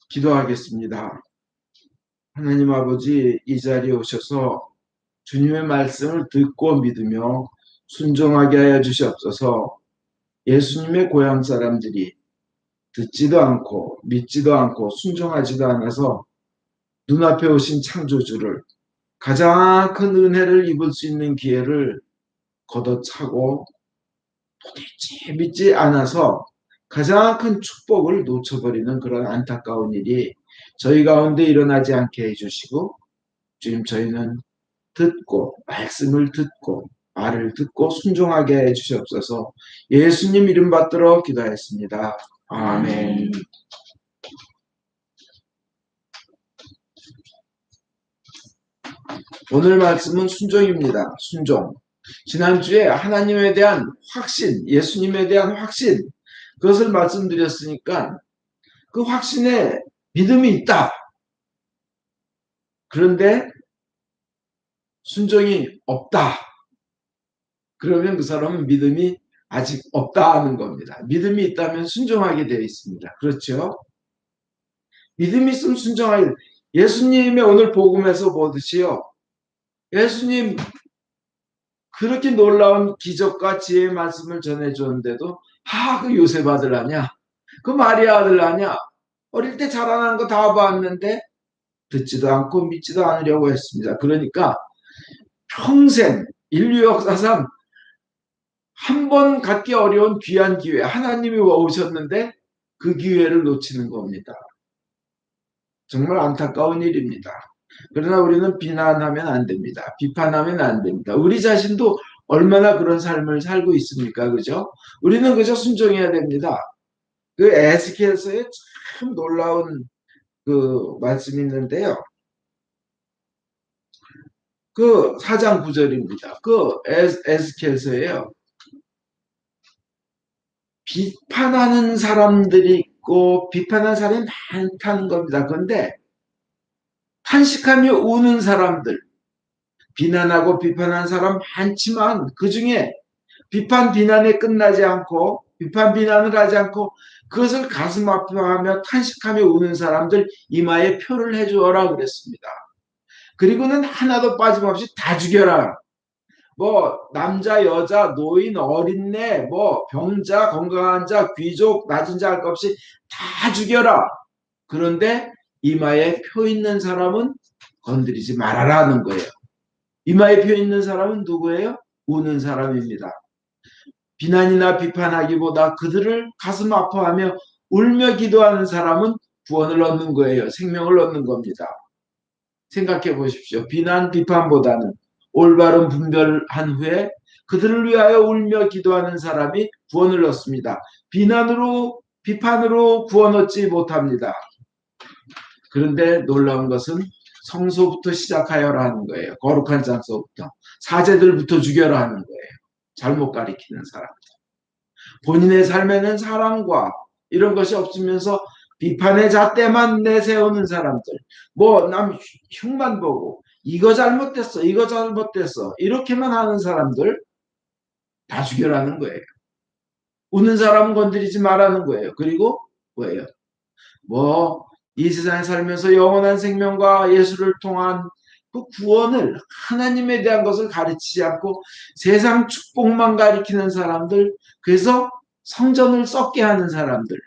기도하겠습니다. 하나님 아버지, 이 자리에 오셔서 주님의 말씀을 듣고 믿으며 순종하게 하여 주시옵소서. 예수님의 고향 사람들이 듣지도 않고 믿지도 않고 순종하지도 않아서 눈앞에 오신 창조주를, 가장 큰 은혜를 입을 수 있는 기회를 걷어차고 도대체 믿지 않아서 가장 큰 축복을 놓쳐버리는 그런 안타까운 일이 저희 가운데 일어나지 않게 해주시고, 주님, 저희는 듣고 말씀을 듣고 말을 듣고 순종하게 해주시옵소서. 예수님 이름 받들어 기도하였습니다. 아멘. 오늘 말씀은 순종입니다. 순종. 지난주에 하나님에 대한 확신, 예수님에 대한 확신, 그것을 말씀드렸으니까 그 확신에 믿음이 있다. 그런데 순종이 없다. 그러면 그 사람은 믿음이 아직 없다 하는 겁니다. 믿음이 있다면 순종하게 되어 있습니다. 그렇죠? 믿음이 있으면 순종하게. 예수님의 오늘 복음에서 보듯이요, 예수님 그렇게 놀라운 기적과 지혜의 말씀을 전해줬는데도 그 요셉 아들 아냐, 그 마리아 아들 아냐, 어릴 때 자라난 거 다 봤는데 듣지도 않고 믿지도 않으려고 했습니다. 그러니까 평생 인류 역사상 한 번 갖기 어려운 귀한 기회, 하나님이 오셨는데 그 기회를 놓치는 겁니다. 정말 안타까운 일입니다. 그러나 우리는 비난하면 안 됩니다. 비판하면 안 됩니다. 우리 자신도 얼마나 그런 삶을 살고 있습니까? 그죠? 우리는 그저 순종해야 됩니다. 그 에스겔서에 참 놀라운 그 말씀이 있는데요. 그 4장 9절입니다. 그 에스겔서에요, 비판하는 사람들이 있고 비판하는 사람이 많다는 겁니다. 그런데 탄식하며 우는 사람들, 비난하고 비판하는 사람 많지만 그 중에 비판 비난에 끝나지 않고 비판 비난을 하지 않고 그것을 가슴 아파하며 탄식하며 우는 사람들 이마에 표를 해주어라 그랬습니다. 그리고는 하나도 빠짐없이 다 죽여라. 뭐 남자 여자 노인 어린애 뭐 병자 건강한 자 귀족 낮은 자 할 것 없이 다 죽여라. 그런데 이마에 표 있는 사람은 건드리지 말아라는 거예요. 이마에 표 있는 사람은 누구예요? 우는 사람입니다. 비난이나 비판하기보다 그들을 가슴 아파하며 울며 기도하는 사람은 구원을 얻는 거예요. 생명을 얻는 겁니다. 생각해 보십시오. 비난 비판보다는 올바른 분별한 후에 그들을 위하여 울며 기도하는 사람이 구원을 얻습니다. 비난으로 비판으로 구원 얻지 못합니다. 그런데 놀라운 것은 성소부터 시작하여라 하는 거예요. 거룩한 장소부터. 사제들부터 죽여라 하는 거예요. 잘못 가리키는 사람. 본인의 삶에는 사랑과 이런 것이 없으면서 비판의 잣대만 내세우는 사람들, 뭐 남 흉만 보고 이거 잘못됐어 이거 잘못됐어 이렇게만 하는 사람들 다 죽여라는 거예요. 우는 사람은 건드리지 말라는 거예요. 그리고 뭐예요? 뭐 이 세상에 살면서 영원한 생명과 예수를 통한 그 구원을, 하나님에 대한 것을 가르치지 않고 세상 축복만 가리키는 사람들, 그래서 성전을 썩게 하는 사람들,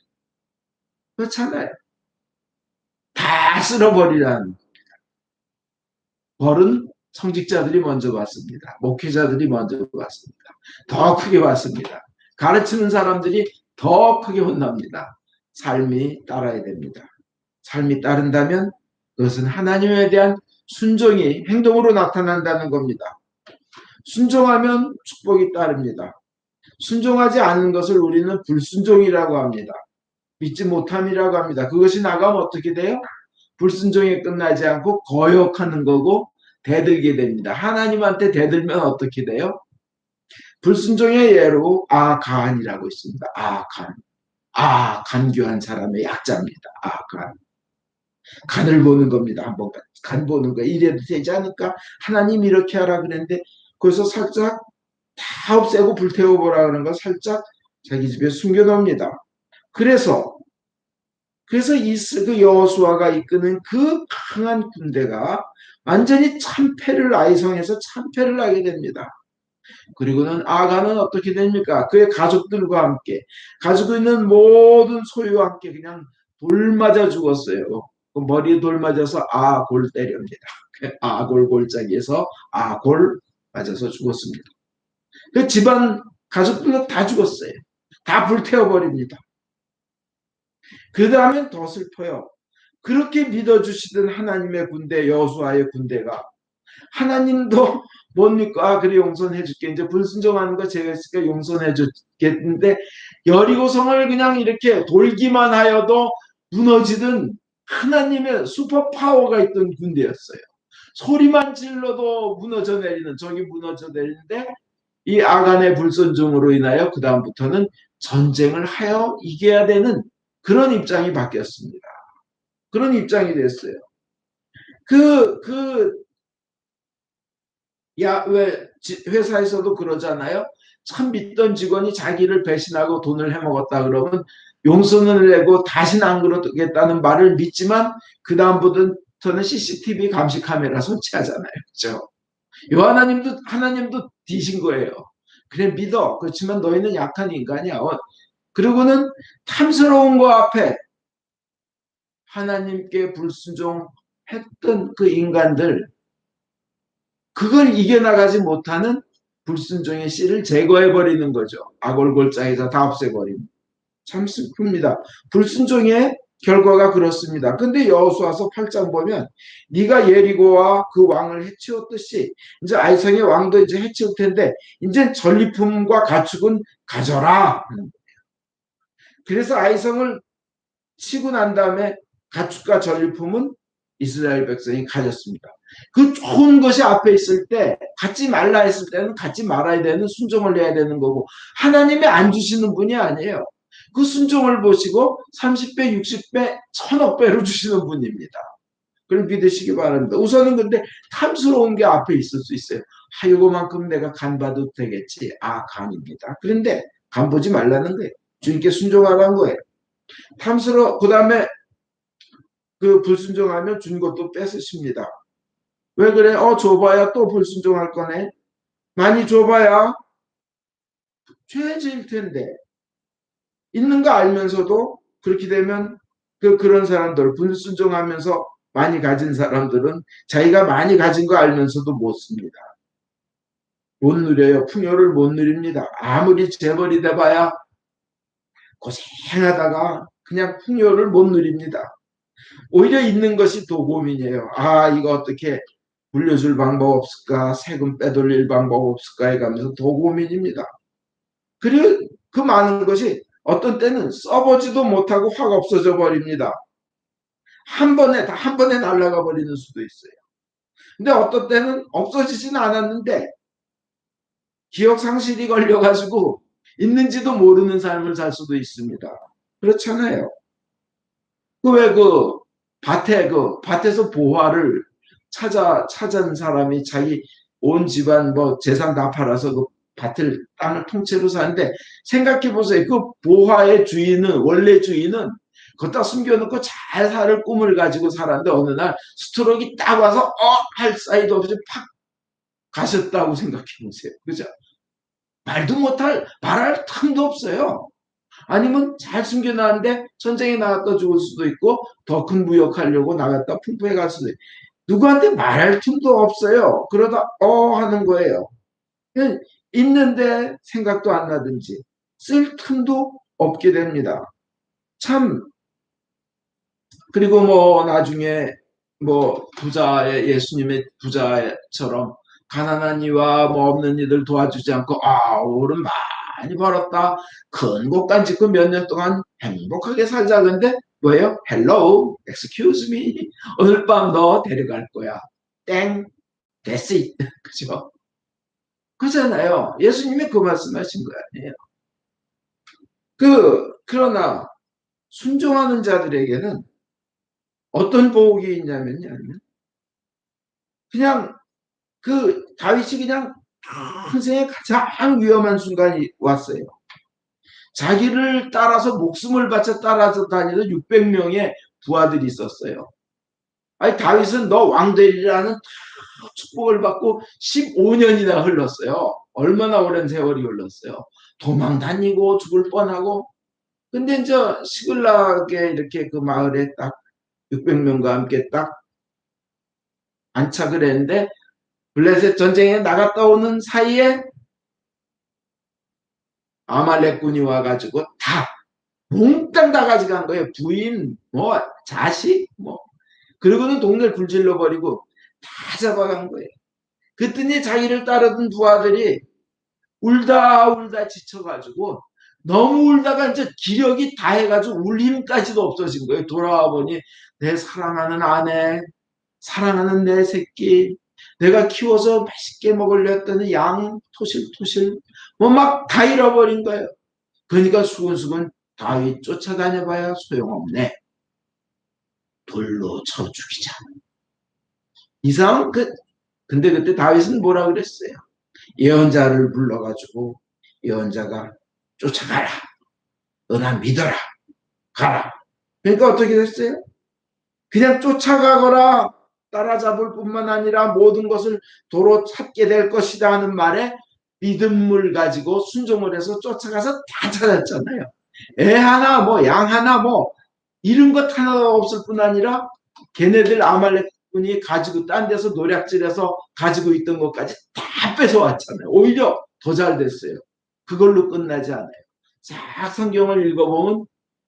그렇잖아요. 다 쓸어버리라는. 벌은 성직자들이 먼저 받습니다. 목회자들이 먼저 받습니다. 더 크게 받습니다. 가르치는 사람들이 더 크게 혼납니다. 삶이 따라야 됩니다. 삶이 따른다면 그것은 하나님에 대한 순종이 행동으로 나타난다는 겁니다. 순종하면 축복이 따릅니다. 순종하지 않는 것을 우리는 불순종이라고 합니다. 믿지 못함이라고 합니다. 그것이 나가면 어떻게 돼요? 불순종에 끝나지 않고 거역하는 거고 대들게 됩니다. 하나님한테 대들면 어떻게 돼요? 불순종의 예로 아간이라고 있습니다. 아간. 간교한 사람의 약자입니다. 아간. 간을 보는 겁니다. 한번 간 보는 거. 이래도 되지 않을까? 하나님 이렇게 하라 그랬는데 거기서 살짝 다 없애고 불태워보라 그러는 거 살짝 자기 집에 숨겨놓습니다. 그래서 그래서 그 여호수아가 이끄는 그 강한 군대가 완전히 참패를 아이성에서 참패를 하게 됩니다. 그리고는 아간은 어떻게 됩니까? 그의 가족들과 함께 가지고 있는 모든 소유와 함께 그냥 돌 맞아 죽었어요. 그 머리에 돌 맞아서 아골 때립니다. 아골 골짜기에서 아골 맞아서 죽었습니다. 그 집안 가족들도 다 죽었어요. 다 불태워버립니다. 그 다음엔 더 슬퍼요. 그렇게 믿어주시던 하나님의 군대, 여호수아의 군대가 하나님도 못 믿고 그래 용서해 줄게. 이제 불순종하는 거 제가 있으니까 용서해 주겠는데 여리고성을 그냥 이렇게 돌기만 하여도 무너지던 하나님의 슈퍼파워가 있던 군대였어요. 소리만 질러도 무너져 내리는, 적이 무너져 내리는데 이 아간의 불순종으로 인하여 그 다음부터는 전쟁을 하여 이겨야 되는 그런 입장이 바뀌었습니다. 그런 입장이 됐어요. 왜 회사에서도 그러잖아요. 참 믿던 직원이 자기를 배신하고 돈을 해먹었다 그러면 용서는 내고 다시는 안 그러겠다는 말을 믿지만 그 다음부터는 CCTV 감시 카메라 설치하잖아요. 그렇죠? 하나님도 뒤신 거예요. 그래 믿어. 그렇지만 너희는 약한 인간이야. 그리고는 탐스러운 거 앞에 하나님께 불순종했던 그 인간들, 그걸 이겨나가지 못하는 불순종의 씨를 제거해버리는 거죠. 아골골장에서 다 없애버리는. 참 슬픕니다. 불순종의 결과가 그렇습니다. 근데 여호수아서 8장 보면 네가 예리고와 그 왕을 해치웠듯이 이제 아이성의 왕도 이제 해치울 텐데 이제 전리품과 가축은 가져라. 그래서 아이성을 치고 난 다음에 가축과 전리품은 이스라엘 백성이 가졌습니다. 그 좋은 것이 앞에 있을 때 갖지 말라 했을 때는 갖지 말아야 되는 순종을 해야 되는 거고 하나님이 안 주시는 분이 아니에요. 그 순종을 보시고 30배, 60배, 1000억 배로 주시는 분입니다. 그걸 믿으시기 바랍니다. 우선은 근데 탐스러운 게 앞에 있을 수 있어요. 이거만큼 내가 간 봐도 되겠지. 간입니다. 그런데 간 보지 말라는 거예요. 주님께 순종하라는 거예요. 그 다음에 그 불순종하면 준 것도 뺏으십니다. 왜 그래? 줘봐야 또 불순종할 거네. 많이 줘봐야 죄질 텐데. 있는 거 알면서도 그렇게 되면 그런 사람들, 불순종하면서 많이 가진 사람들은 자기가 많이 가진 거 알면서도 못 씁니다. 못 누려요. 풍요를 못 누립니다. 아무리 재벌이 돼봐야 고생하다가 그냥 풍요를 못 누립니다. 오히려 있는 것이 더 고민이에요. 이거 어떻게 물려줄 방법 없을까? 세금 빼돌릴 방법 없을까? 해가면서 더 고민입니다. 그리고 그 많은 것이 어떤 때는 써보지도 못하고 확 없어져 버립니다. 한 번에 날아가 버리는 수도 있어요. 근데 어떤 때는 없어지지는 않았는데 기억 상실이 걸려가지고 있는지도 모르는 삶을 살 수도 있습니다. 그렇잖아요. 밭에서 보화를 찾은 사람이 자기 온 집안 재산 다 팔아서 그 땅을 통째로 사는데 생각해 보세요. 그 보화의 원래 주인은 걷다 숨겨놓고 잘 살 꿈을 가지고 살았는데 어느 날 스트로크가 딱 와서 할 사이도 없이 팍 가셨다고 생각해 보세요. 그죠? 말할 틈도 없어요. 아니면 잘 숨겨놨는데 전쟁에 나갔다 죽을 수도 있고 더 큰 무역하려고 나갔다 풍부해 갈 수도 있고 누구한테 말할 틈도 없어요. 그러다 하는 거예요. 있는데 생각도 안 나든지 쓸 틈도 없게 됩니다. 참. 그리고 나중에 예수님의 부자처럼 가난한 이와 없는 이들 도와주지 않고 오른 많이 벌었다. 큰 곳간 짓고 몇 년 동안 행복하게 살자. 근데 뭐예요? Hello, excuse me. 오늘 밤 너 데려갈 거야. 땡, that's it. 그죠? 그잖아요. 예수님이 그 말씀하신 거 아니에요. 그러나 순종하는 자들에게는 어떤 복이 있냐면요. 그냥 다윗이 그냥 평생에 가장 위험한 순간이 왔어요. 자기를 따라서 목숨을 바쳐 따라서 다니던 600명의 부하들이 있었어요. 아니 다윗은 너 왕되리라는 축복을 받고 15년이나 흘렀어요. 얼마나 오랜 세월이 흘렀어요. 도망 다니고 죽을 뻔하고. 근데 이제 시글락에 이렇게 그 마을에 딱 600명과 함께 딱 안착을 했는데 블레셋 전쟁에 나갔다 오는 사이에 아말렉군이 와가지고 다 몽땅 다 가져간 거예요. 부인, 뭐 자식, 뭐 그리고는 동네를 불질러 버리고 다 잡아간 거예요. 그랬더니 자기를 따르던 부하들이 울다 울다 지쳐가지고 너무 울다가 이제 기력이 다 해가지고 울 힘까지도 없어진 거예요. 돌아와 보니 내 사랑하는 아내, 사랑하는 내 새끼, 내가 키워서 맛있게 먹으려 했더니 양 토실토실 뭐 막 다 잃어버린 거예요. 그러니까 수근수근 다윗 쫓아다녀봐야 소용없네. 돌로 쳐 죽이자. 이상 근데 그때 다윗은 뭐라 그랬어요? 예언자를 불러가지고 예언자가 쫓아가라. 너나 믿어라. 가라. 그러니까 어떻게 됐어요? 그냥 쫓아가거라 따라잡을 뿐만 아니라 모든 것을 도로 찾게 될 것이다 하는 말에 믿음을 가지고 순종을 해서 쫓아가서 다 찾았잖아요. 애 하나 뭐 양 하나 뭐 이런 것 하나도 없을 뿐 아니라 걔네들 아말렉군이 가지고 딴 데서 노략질해서 가지고 있던 것까지 다 뺏어왔잖아요. 오히려 더 잘 됐어요. 그걸로 끝나지 않아요. 싹 성경을 읽어보면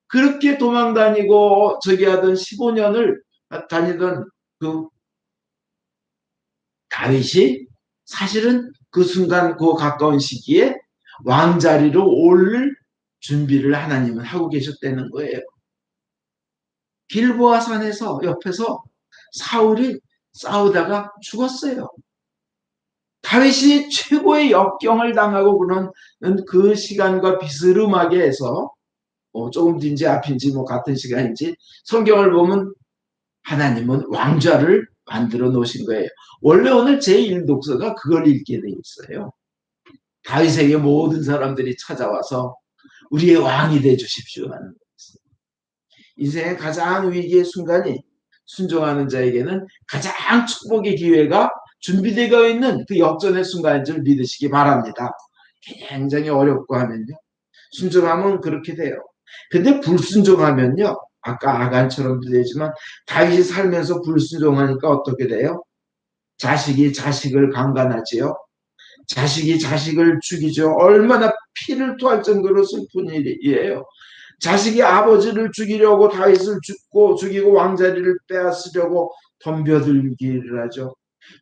그렇게 도망 다니고 저기 하던 15년을 다니던 그 다윗이 사실은 그 순간 그 가까운 시기에 왕자리로 올 준비를 하나님은 하고 계셨다는 거예요. 길보아 산에서 옆에서 사울이 싸우다가 죽었어요. 다윗이 최고의 역경을 당하고 그런 그 시간과 비스름하게 해서 조금 뒤인지 앞인지 뭐 같은 시간인지 성경을 보면 하나님은 왕좌를 만들어 놓으신 거예요. 원래 오늘 제1독서가 그걸 읽게 돼 있어요. 다윗에게 모든 사람들이 찾아와서 우리의 왕이 돼 주십시오 하는 거였어요. 인생의 가장 위기의 순간이 순종하는 자에게는 가장 축복의 기회가 준비되어 있는 그 역전의 순간인 줄 믿으시기 바랍니다. 굉장히 어렵고 하면요. 순종하면 그렇게 돼요. 근데 불순종하면요. 아까 아간처럼도 되지만 다윗이 살면서 불순종하니까 어떻게 돼요? 자식이 자식을 강간하지요. 자식이 자식을 죽이죠. 얼마나 피를 토할 정도로 슬픈 일이에요. 자식이 아버지를 죽이려고 다윗을 죽이고 왕자리를 빼앗으려고 덤벼들기를 하죠.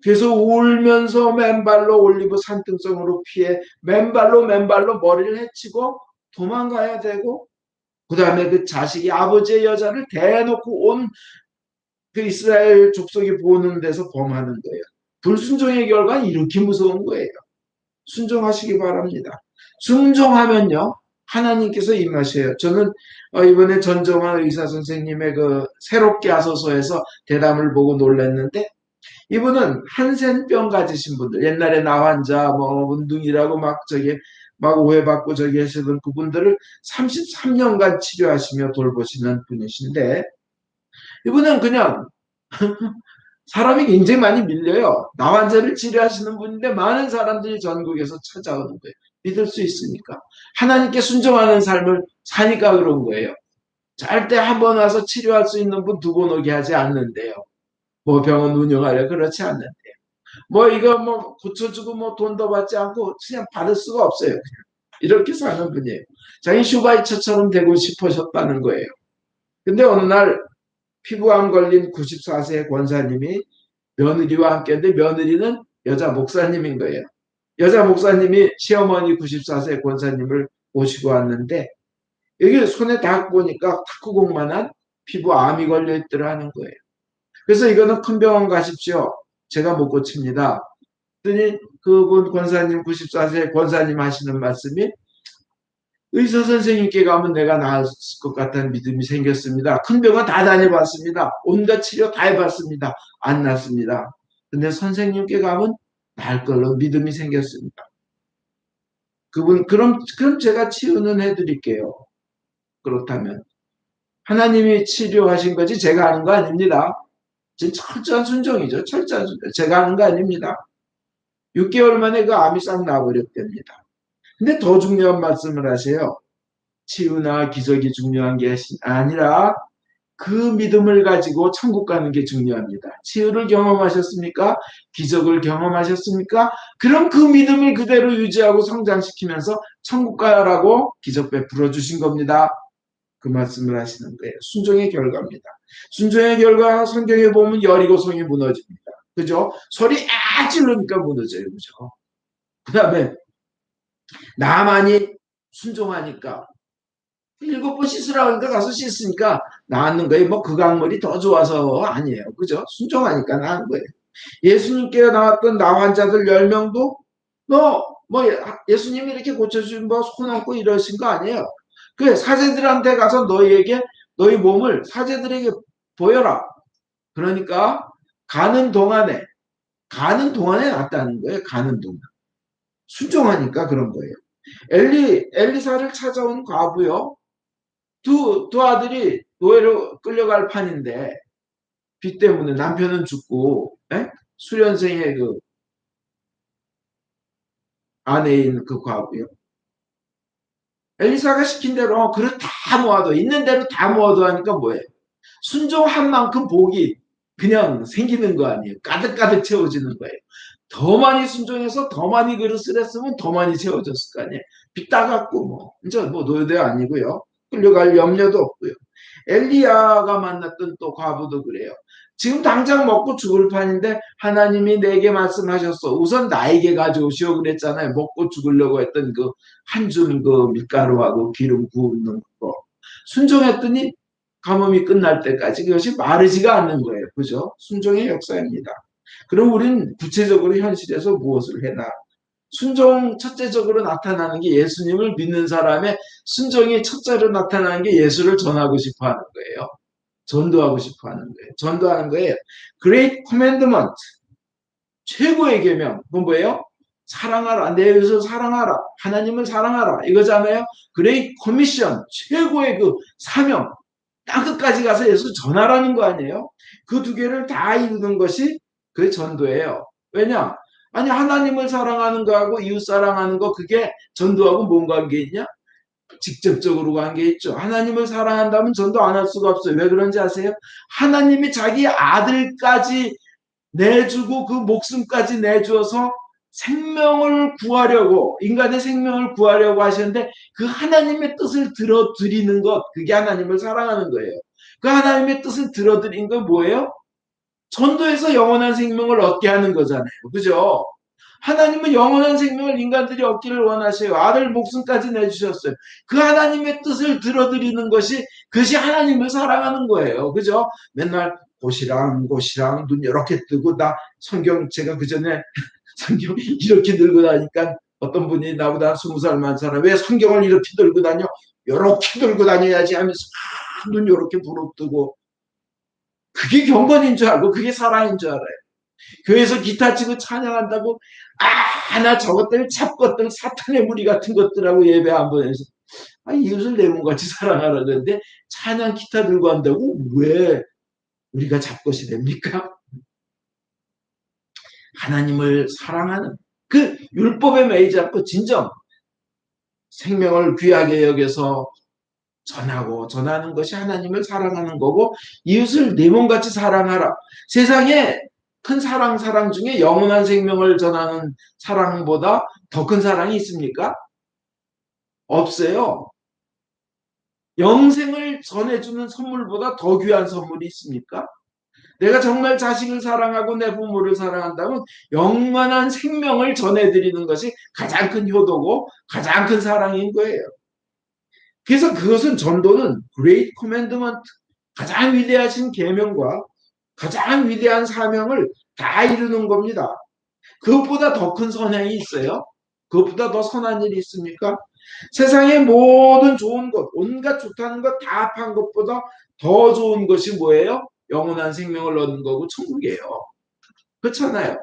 그래서 울면서 맨발로 올리브 산등성으로 피해 맨발로 머리를 해치고 도망가야 되고 그 다음에 그 자식이 아버지의 여자를 대놓고 온 그 이스라엘 족속이 보는 데서 범하는 거예요. 불순종의 결과는 이렇게 무서운 거예요. 순종하시기 바랍니다. 순종하면요 하나님께서 임하셔요. 저는 이번에 전정환 의사 선생님의 그 새롭게 하소서에서 대담을 보고 놀랐는데 이분은 한센병 가지신 분들 옛날에 나환자 뭐 운둥이라고 막 저기 막 오해받고 저기 하시던 그분들을 33년간 치료하시며 돌보시는 분이신데 이분은 그냥 사람이 굉장히 많이 밀려요. 나환자를 치료하시는 분인데 많은 사람들이 전국에서 찾아오는 거예요. 믿을 수 있으니까. 하나님께 순종하는 삶을 사니까 그런 거예요. 절대 한 번 와서 치료할 수 있는 분 두 번 오게 하지 않는데요. 뭐 병원 운영하려 그렇지 않는데요. 뭐 이거 뭐 고쳐주고 뭐 돈 더 받지 않고 그냥 받을 수가 없어요. 이렇게 사는 분이에요. 자기 슈바이처처럼 되고 싶으셨다는 거예요. 근데 어느 날 피부암 걸린 94세 권사님이 며느리와 함께 했는데 며느리는 여자 목사님인 거예요. 여자 목사님이 시어머니 94세 권사님을 모시고 왔는데 여기 손에 딱 보니까 탁구공만한 피부암이 걸려있더라 하는 거예요. 그래서 이거는 큰 병원 가십시오. 제가 못 고칩니다. 그랬더니 그분 권사님 94세 권사님 하시는 말씀이 의사 선생님께 가면 내가 나을 것 같다는 믿음이 생겼습니다. 큰 병원 다 다녀봤습니다. 온갖 치료 다 해봤습니다. 안 낫습니다. 근데 선생님께 가면 나을 걸로 믿음이 생겼습니다. 그럼 제가 치유는 해드릴게요. 그렇다면. 하나님이 치료하신 거지 제가 하는 거 아닙니다. 철저한 순종이죠. 철저한 순종. 제가 하는 거 아닙니다. 6개월 만에 그 암이 싹 나버렸답니다. 근데 더 중요한 말씀을 하세요. 치유나 기적이 중요한 게 아니라 그 믿음을 가지고 천국 가는 게 중요합니다. 치유를 경험하셨습니까? 기적을 경험하셨습니까? 그럼 그 믿음을 그대로 유지하고 성장시키면서 천국 가라고 기적 베풀어 주신 겁니다. 그 말씀을 하시는 거예요. 순종의 결과입니다. 순종의 결과 성경에 보면 여리고성이 무너집니다. 그죠? 소리 지르니까 무너져요. 그죠? 그 다음에 나만이 순종하니까 7번 씻으라고 하니까 가서 씻으니까 나았는 거예요. 뭐 그 강물이 더 좋아서 아니에요. 그죠? 순종하니까 나은 거예요. 예수님께 나왔던 나 환자들 10명도 뭐 예수님이 이렇게 고쳐주신 손 얹고 이러신 거 아니에요. 그 사제들한테 가서 너희 몸을 사제들에게 보여라. 그러니까 가는 동안에 낫다는 거예요. 가는 동안. 순종하니까 그런 거예요. 엘리사를 찾아온 과부요. 두 아들이 노예로 끌려갈 판인데 빚 때문에 남편은 죽고 수련생의 그 아내인 그 과부요. 엘리사가 시킨 대로 그릇 다 모아도 있는 대로 다 모아도 하니까 뭐예요? 순종한 만큼 복이 그냥 생기는 거 아니에요. 가득가득 채워지는 거예요. 더 많이 순종해서 더 많이 그릇을 했으면 더 많이 채워졌을 거 아니에요. 빚 다 갚고 뭐 이제 뭐 노예도 아니고요. 끌려갈 염려도 없고요. 엘리야가 만났던 또 과부도 그래요. 지금 당장 먹고 죽을 판인데 하나님이 내게 말씀하셨어. 우선 나에게 가져오시오 그랬잖아요. 먹고 죽으려고 했던 그 한 줌 그 밀가루하고 기름 부은 거. 순종했더니 가뭄이 끝날 때까지 그것이 마르지가 않는 거예요. 그죠? 순종의 역사입니다. 그럼 우리는 구체적으로 현실에서 무엇을 해나? 순종 첫째적으로 나타나는 게 예수님을 믿는 사람의 순종이 첫째로 나타나는 게 예수를 전하고 싶어 하는 거예요. 전도하고 싶어 하는 거예요. 전도하는 거예요. Great Commandment. 최고의 계명. 그건 뭐예요? 사랑하라. 내 이웃을 사랑하라. 하나님을 사랑하라. 이거잖아요. Great Commission. 최고의 그 사명. 땅끝까지 가서 예수 전하라는 거 아니에요? 그 두 개를 다 이루는 것이 그 전도예요. 왜냐? 아니 하나님을 사랑하는 거하고 이웃 사랑하는 거 그게 전도하고 뭔 관계 있냐? 직접적으로 관계 있죠. 하나님을 사랑한다면 전도 안 할 수가 없어요. 왜 그런지 아세요? 하나님이 자기 아들까지 내주고 그 목숨까지 내주어서 생명을 구하려고 인간의 생명을 구하려고 하셨는데 그 하나님의 뜻을 들어드리는 것 그게 하나님을 사랑하는 거예요. 그 하나님의 뜻을 들어드린 건 뭐예요? 전도해서 영원한 생명을 얻게 하는 거잖아요. 그죠? 하나님은 영원한 생명을 인간들이 얻기를 원하셔요. 아들 목숨까지 내주셨어요. 그 하나님의 뜻을 들어드리는 것이 그것이 하나님을 사랑하는 거예요. 그죠? 맨날 고시랑 눈 이렇게 뜨고 나 성경 제가 그 전에 성경 이렇게 들고 다니까 어떤 분이 나보다 20살 많은 사람 왜 성경을 이렇게 들고 다녀? 이렇게 들고 다녀야지 하면서 눈 이렇게 부릅뜨고 그게 경건인 줄 알고 그게 사랑인 줄 알아요. 교회에서 기타 치고 찬양한다고 나 저것들 잡것들 사탄의 무리 같은 것들하고 예배 한번 해서 이웃을 내 몸같이 사랑하라 그러는데 찬양 기타 들고 한다고 왜 우리가 잡것이 됩니까? 하나님을 사랑하는 그 율법에 매이지 않고 진정 생명을 귀하게 여겨서 전하는 것이 하나님을 사랑하는 거고 이웃을 내 몸같이 사랑하라. 세상에 큰 사랑 중에 영원한 생명을 전하는 사랑보다 더 큰 사랑이 있습니까? 없어요. 영생을 전해주는 선물보다 더 귀한 선물이 있습니까? 내가 정말 자식을 사랑하고 내 부모를 사랑한다면 영원한 생명을 전해드리는 것이 가장 큰 효도고 가장 큰 사랑인 거예요. 그래서 그것은 전도는 Great Commandment, 가장 위대하신 계명과 가장 위대한 사명을 다 이루는 겁니다. 그것보다 더 큰 선행이 있어요? 그것보다 더 선한 일이 있습니까? 세상의 모든 좋은 것, 온갖 좋다는 것 다 합한 것보다 더 좋은 것이 뭐예요? 영원한 생명을 얻는 거고 천국이에요. 그렇잖아요.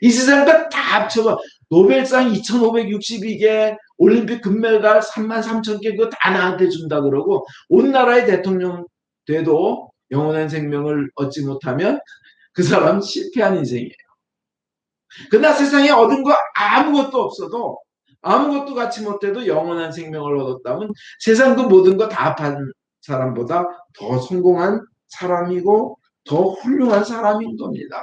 이 세상 것 다 합쳐봐. 노벨상 2562개, 올림픽 금메달 33,000개 그거 다 나한테 준다 그러고 온 나라의 대통령 돼도 영원한 생명을 얻지 못하면 그 사람 실패한 인생이에요. 그러나 세상에 얻은 거 아무것도 없어도 아무것도 갖지 못해도 영원한 생명을 얻었다면 세상 그 모든 거 다 판 사람보다 더 성공한 사람이고 더 훌륭한 사람인 겁니다.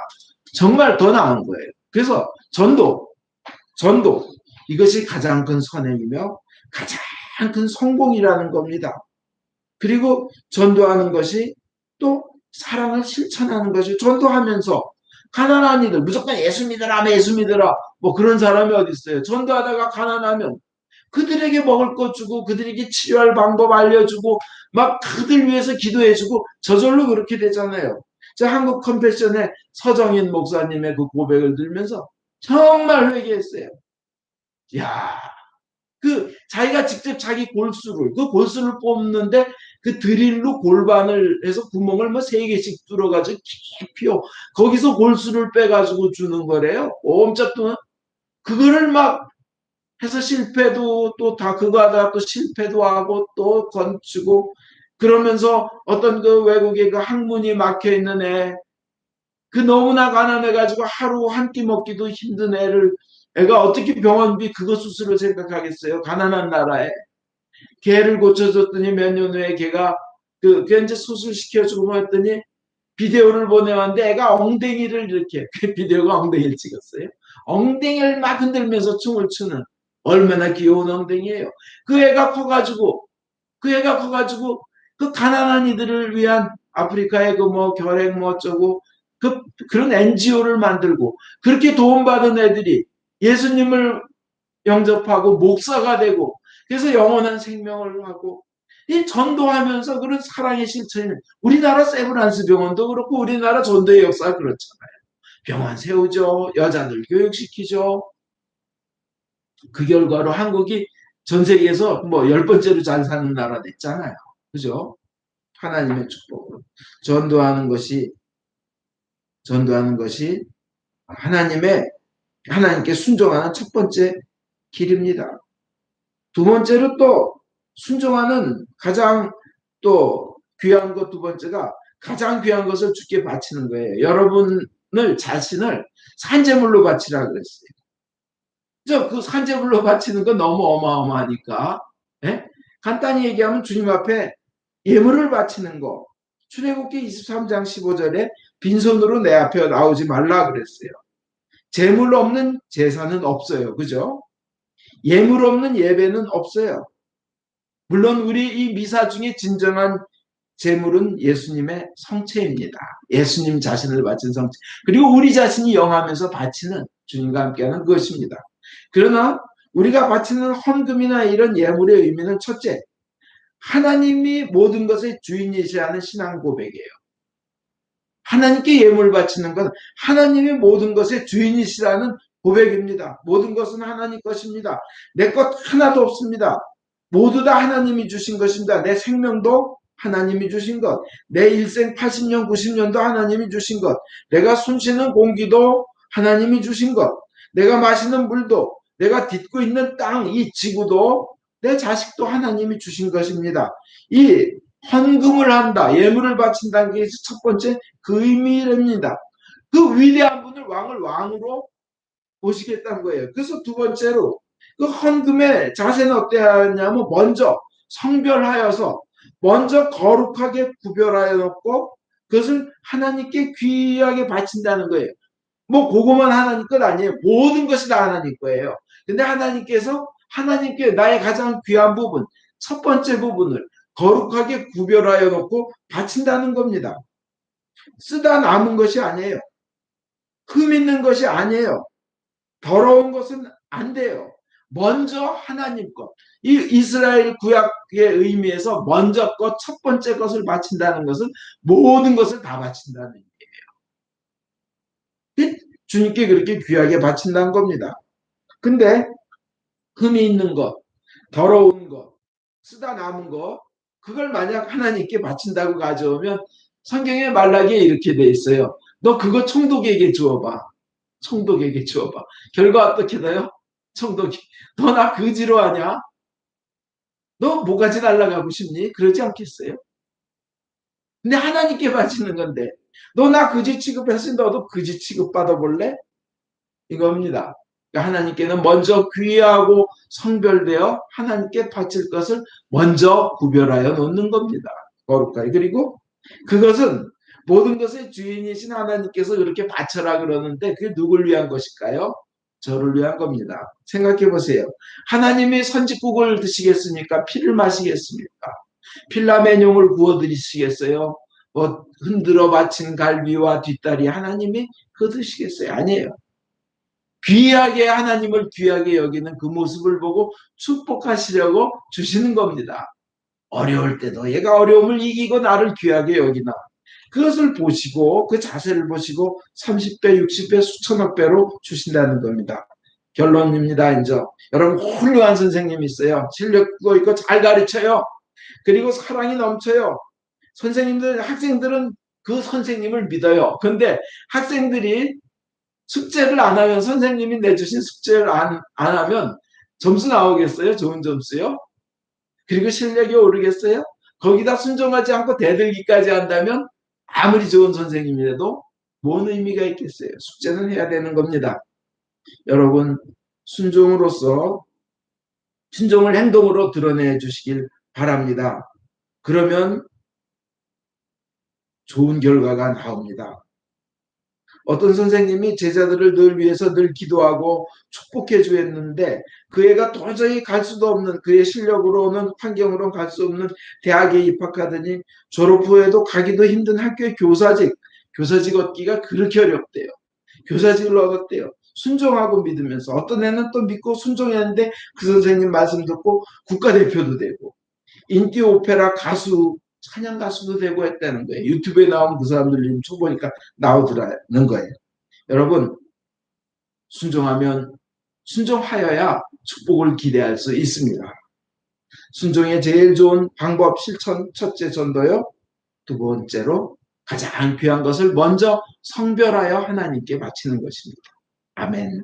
정말 더 나은 거예요. 그래서 전도 이것이 가장 큰 선행이며 가장 큰 성공이라는 겁니다. 그리고 전도하는 것이 또 사랑을 실천하는 것이 전도하면서 가난한 이들 무조건 예수 믿어라 예수 믿어라 뭐 그런 사람이 어디 있어요. 전도하다가 가난하면 그들에게 먹을 것 주고 그들에게 치료할 방법 알려주고 막 그들 위해서 기도해주고 저절로 그렇게 되잖아요. 저 한국 컴패션의 서정인 목사님의 그 고백을 들으면서 정말 회개했어요. 야, 그 자기가 직접 자기 골수를 뽑는데 그 드릴로 골반을 해서 구멍을 뭐 3개씩 뚫어가지고 깊이요. 거기서 골수를 빼가지고 주는 거래요. 엄청 또 그거를 막 해서 실패도 또 다 그거 하다가 또 실패도 하고 또 건치고 그러면서 어떤 그 외국에 그 학문이 막혀 있는 애 그 너무나 가난해가지고 하루 한 끼 먹기도 힘든 애가 어떻게 병원비 그거 수술을 생각하겠어요. 가난한 나라에 걔를 고쳐줬더니 몇 년 후에 걔가 걔 이제 수술 시켜주고 했더니 비디오를 보내왔는데 애가 엉덩이를 이렇게 그 비디오가 엉덩이를 찍었어요. 엉덩이를 막 흔들면서 춤을 추는 얼마나 귀여운 엉덩이에요. 그 애가 커가지고 그 가난한 이들을 위한 아프리카의 그 뭐 결핵 뭐 어쩌고 그런 NGO를 만들고 그렇게 도움받은 애들이 예수님을 영접하고 목사가 되고 그래서 영원한 생명을 하고 이 전도하면서 그런 사랑의 실천이 우리나라 세브란스 병원도 그렇고 우리나라 전도의 역사가 그렇잖아요. 병원 세우죠. 여자들 교육시키죠. 그 결과로 한국이 전 세계에서 뭐 10번째로 잘 사는 나라 됐잖아요. 그죠? 하나님의 축복으로. 전도하는 것이 하나님께 순종하는 첫 번째 길입니다. 두 번째로 또 순종하는 가장 또 귀한 것 두 번째가 가장 귀한 것을 주께 바치는 거예요. 여러분을 자신을 산제물로 바치라 그랬어요. 그 산제물로 바치는 건 너무 어마어마하니까 예? 간단히 얘기하면 주님 앞에 예물을 바치는 거. 출애굽기 23장 15절에 빈손으로 내 앞에 나오지 말라 그랬어요. 재물 없는 제사는 없어요. 그죠? 예물 없는 예배는 없어요. 물론 우리 이 미사 중에 진정한 제물은 예수님의 성체입니다. 예수님 자신을 바친 성체. 그리고 우리 자신이 영하면서 바치는 주님과 함께하는 그것입니다. 그러나 우리가 바치는 헌금이나 이런 예물의 의미는 첫째, 하나님이 모든 것의 주인이시라는 신앙 고백이에요. 하나님께 예물 바치는 건 하나님이 모든 것의 주인이시라는 고백입니다. 모든 것은 하나님 것입니다. 내 것 하나도 없습니다. 모두 다 하나님이 주신 것입니다. 내 생명도 하나님이 주신 것, 내 일생 80년, 90년도 하나님이 주신 것, 내가 숨쉬는 공기도 하나님이 주신 것, 내가 마시는 물도, 내가 딛고 있는 땅, 이 지구도 내 자식도 하나님이 주신 것입니다. 이 헌금을 한다, 예물을 바친다는 게 첫 번째 그 의미랍니다. 그 위대한 분을 왕을 왕으로 모시겠다는 거예요. 그래서 두 번째로 그 헌금의 자세는 어때야 하냐면 먼저 성별하여서 먼저 거룩하게 구별하여 놓고 그것을 하나님께 귀하게 바친다는 거예요. 뭐 그거만 하나님 것 아니에요. 모든 것이 다 하나님 거예요. 근데 하나님께 나의 가장 귀한 부분, 첫 번째 부분을 거룩하게 구별하여 놓고 바친다는 겁니다. 쓰다 남은 것이 아니에요. 흠 있는 것이 아니에요. 더러운 것은 안 돼요. 먼저 하나님 것. 이 이스라엘 구약의 의미에서 먼저 것, 첫 번째 것을 바친다는 것은 모든 것을 다 바친다는 얘기예요. 주님께 그렇게 귀하게 바친다는 겁니다. 근데 흠이 있는 것, 더러운 것, 쓰다 남은 것, 그걸 만약 하나님께 바친다고 가져오면 성경의 말라기에 이렇게 돼 있어요. 너 그거 총독에게 주어봐. 총독에게 주어봐. 결과 어떻게 돼요? 청독이. 너 나 거지로 하냐? 너 모가지 날라가고 싶니? 그러지 않겠어요? 근데 하나님께 바치는 건데 너 나 거지 취급했으니 너도 거지 취급 받아볼래? 이겁니다. 그러니까 하나님께는 먼저 귀하고 성별되어 하나님께 바칠 것을 먼저 구별하여 놓는 겁니다. 거룩하게. 그리고 그것은 모든 것의 주인이신 하나님께서 그렇게 바쳐라 그러는데 그게 누굴 위한 것일까요? 저를 위한 겁니다. 생각해 보세요. 하나님이 선짓국을 드시겠습니까? 피를 마시겠습니까? 필라메뇽을 구워 드시겠어요? 뭐 흔들어 바친 갈비와 뒷다리 하나님이 그거 드시겠어요? 아니에요. 귀하게 하나님을 귀하게 여기는 그 모습을 보고 축복하시려고 주시는 겁니다. 어려울 때도 얘가 어려움을 이기고 나를 귀하게 여기나 그것을 보시고 그 자세를 보시고 30배 60배 수천억 배로 주신다는 겁니다. 결론입니다. 이제 여러분 훌륭한 선생님이 있어요. 실력도 있고 잘 가르쳐요. 그리고 사랑이 넘쳐요. 선생님들 학생들은 그 선생님을 믿어요. 근데 학생들이 숙제를 안 하면 선생님이 내주신 숙제를 안 하면 점수 나오겠어요? 좋은 점수요? 그리고 실력이 오르겠어요? 거기다 순종하지 않고 대들기까지 한다면 아무리 좋은 선생님이라도 뭔 의미가 있겠어요? 숙제는 해야 되는 겁니다. 여러분 순종으로서 순종을 행동으로 드러내 주시길 바랍니다. 그러면 좋은 결과가 나옵니다. 어떤 선생님이 제자들을 늘 위해서 늘 기도하고 축복해 주었는데 그 애가 도저히 갈 수도 없는 그의 실력으로는 환경으로는 갈 수 없는 대학에 입학하더니 졸업 후에도 가기도 힘든 학교의 교사직 얻기가 그렇게 어렵대요. 교사직을 얻었대요. 순종하고 믿으면서 어떤 애는 또 믿고 순종했는데 그 선생님 말씀 듣고 국가대표도 되고 인기 오페라 가수 찬양 가수도 되고 했다는 거예요. 유튜브에 나온 그 사람들 좀 쳐보니까 나오더라는 거예요. 여러분 순종하여야 축복을 기대할 수 있습니다. 순종의 제일 좋은 방법 실천 첫째 전도요. 두 번째로 가장 귀한 것을 먼저 성별하여 하나님께 바치는 것입니다. 아멘.